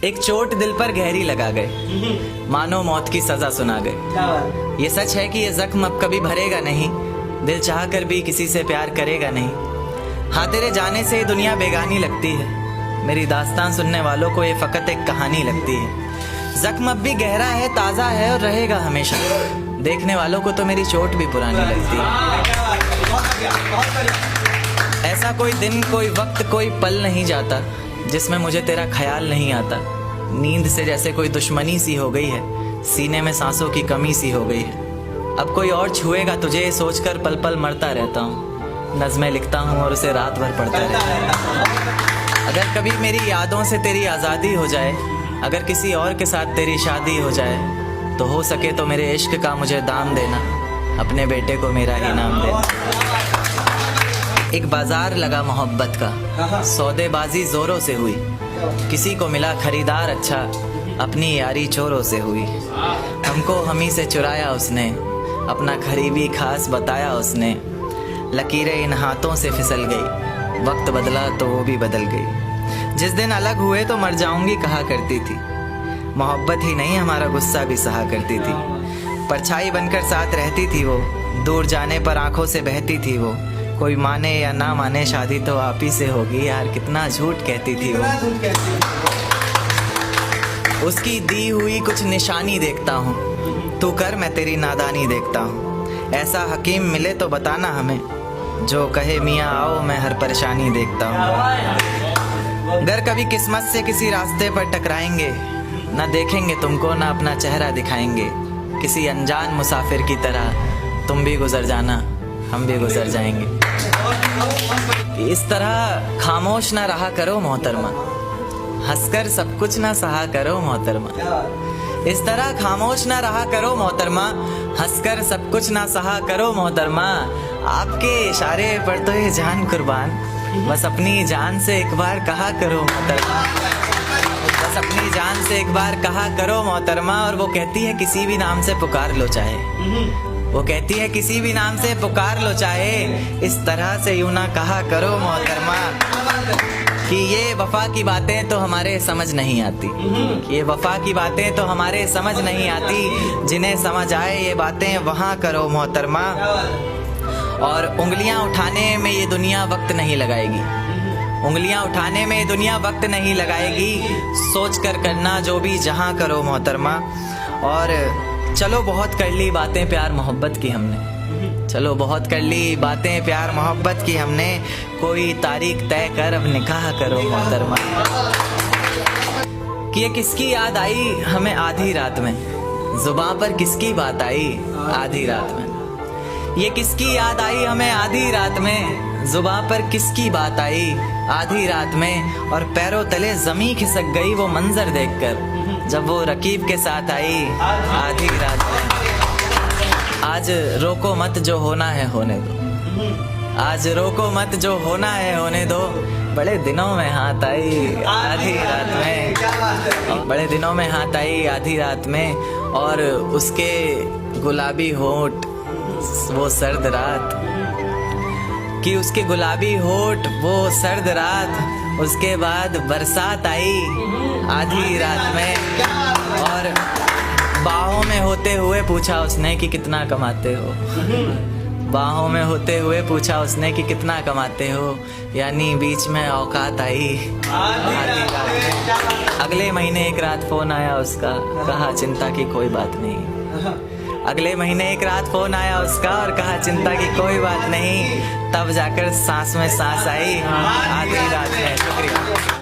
एक चोट दिल पर गहरी लगा गए, मानो मौत की सजा सुना गए। ये सच है कि ये जख्म अब कभी भरेगा नहीं, दिल चाह कर भी किसी से प्यार करेगा नहीं। हाँ, तेरे जाने से ये दुनिया बेगानी लगती है, मेरी दास्तान सुनने वालों को ये फकत एक कहानी लगती है। जख्म अब भी गहरा है, ताज़ा है और रहेगा हमेशा, देखने वालों को तो मेरी चोट भी पुरानी लगती है। ऐसा कोई दिन, कोई वक्त, कोई पल नहीं जाता जिसमें मुझे तेरा ख्याल नहीं आता। नींद से जैसे कोई दुश्मनी सी हो गई है, सीने में सांसों की कमी सी हो गई है। अब कोई और छुएगा तुझे सोचकर पल पल मरता रहता हूँ, नज़में लिखता हूँ और उसे रात भर पढ़ता रहता हूँ। अगर कभी मेरी यादों से तेरी आज़ादी हो जाए, अगर किसी और के साथ तेरी शादी हो जाए, तो हो सके तो मेरे इश्क का मुझे दाम देना, अपने बेटे को मेरा ही नाम देना। एक बाजार लगा मोहब्बत का, सौदेबाजी जोरों से हुई, किसी को मिला खरीदार अच्छा, अपनी यारी चोरों से हुई। हमको हमी से चुराया उसने, अपना करीबी खास बताया उसने। लकीरें इन हाथों से फिसल गई, वक्त बदला तो वो भी बदल गई। जिस दिन अलग हुए तो मर जाऊंगी कहा करती थी, मोहब्बत ही नहीं हमारा गुस्सा भी सहा करती थी। परछाई बनकर साथ रहती थी वो, दूर जाने पर आंखों से बहती थी वो। कोई माने या ना माने शादी तो आप ही से होगी, यार कितना झूठ कहती थी वो। उसकी दी हुई कुछ निशानी देखता हूँ, तू कर मैं तेरी नादानी देखता हूँ। ऐसा हकीम मिले तो बताना हमें, जो कहे मियाँ आओ मैं हर परेशानी देखता हूँ। अगर कभी किस्मत से किसी रास्ते पर टकराएंगे, ना देखेंगे तुमको ना अपना चेहरा दिखाएंगे। किसी अनजान मुसाफिर की तरह तुम भी गुजर जाना, हम भी गुजर जाएंगे। इस तरह खामोश ना रहा करो मोहतरमा, हंसकर सब कुछ ना सहा करो मोहतरमा। इस तरह खामोश ना रहा करो मोहतरमा, हंसकर सब कुछ ना सहा करो मोहतरमा। आपके इशारे पर तो ये जान कुर्बान, बस अपनी जान से एक बार कहा करो मोहतरमा, बस अपनी जान से एक बार कहा करो मोहतरमा। और वो कहती है किसी भी नाम से पुकार लो चाहे, वो कहती है किसी भी नाम से पुकार लो चाहे, इस तरह से यूं ना कहा करो मोहतरमा। कि ये वफा की बातें तो हमारे समझ नहीं आती, कि ये वफा की बातें तो हमारे समझ नहीं आती। जिन्हें समझ आए ये बातें वहाँ करो मोहतरमा। और उंगलियां उठाने में ये दुनिया वक्त नहीं लगाएगी, उंगलियां उठाने में दुनिया वक्त नहीं लगाएगी। सोच कर करना जो भी जहाँ करो मोहतरमा। और चलो बहुत कर ली बातें प्यार मोहब्बत की हमने, चलो बहुत कर ली बातें प्यार मोहब्बत की हमने। कोई तारीख तय कर अब निकाह करो मोहतरमा। कि ये किसकी याद आई हमें आधी रात में, जुबां पर किसकी बात आई आधी रात में। ये किसकी याद आई हमें आधी रात में, जुबां पर किसकी बात आई आधी रात में। और पैरों तले जमीन खिसक गई वो मंजर देखकर, जब वो रकीब के साथ आई आधी रात में। आज रोको मत जो होना है होने दो, आज रोको मत जो होना है होने दो। बड़े दिनों में हाथ आई आधी रात में, बड़े दिनों में हाथ आई आधी रात में। और उसके गुलाबी होंठ वो सर्द रात, कि उसके गुलाबी होठ वो सर्द रात। उसके बाद बरसात आई आधी रात में। और बाहों में होते हुए पूछा उसने कि कितना कमाते हो, बाहों में होते हुए पूछा उसने कि कितना कमाते हो। यानी बीच में औकात आई आधी रात में। अगले महीने एक रात फोन आया उसका, कहा चिंता की कोई बात नहीं। अगले महीने एक रात फोन आया उसका और कहा चिंता की कोई बात नहीं। तब जाकर सांस में सांस आई आधी रात में। शुक्रिया।